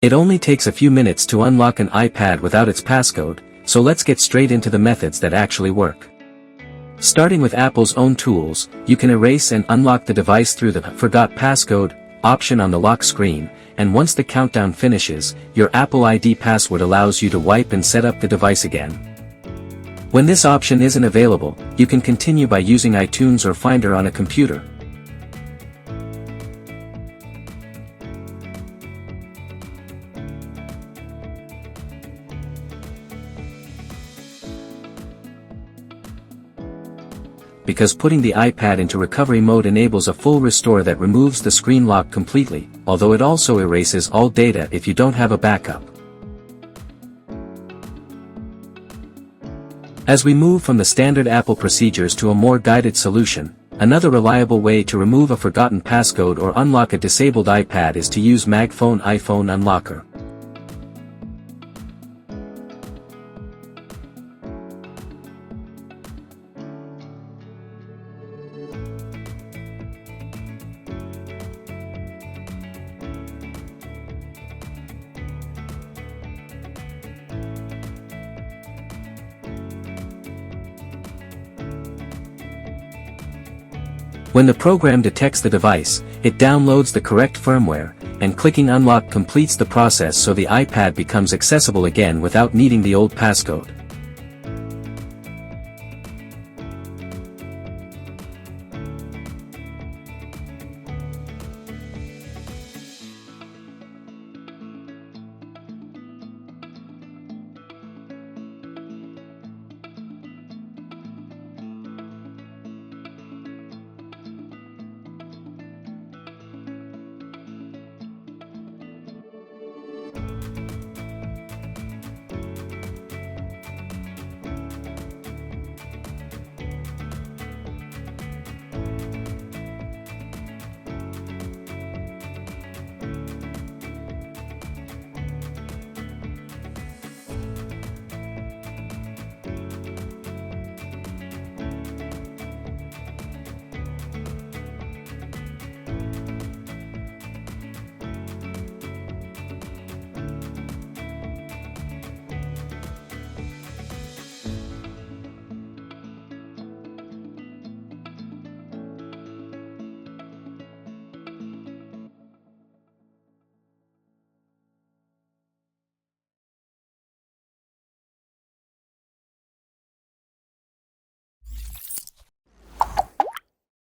It only takes a few minutes to unlock an iPad without its passcode, so let's get straight into the methods that actually work. Starting with Apple's own tools, you can erase and unlock the device through the Forgot Passcode option on the lock screen, and once the countdown finishes, your Apple ID password allows you to wipe and set up the device again. When this option isn't available, you can continue by using iTunes or Finder on a computer. Because putting the iPad into recovery mode enables a full restore that removes the screen lock completely, although it also erases all data if you don't have a backup. As we move from the standard Apple procedures to a more guided solution, another reliable way to remove a forgotten passcode or unlock a disabled iPad is to use MagFone iPhone Unlocker. When the program detects the device, it downloads the correct firmware, and clicking Unlock completes the process so the iPad becomes accessible again without needing the old passcode.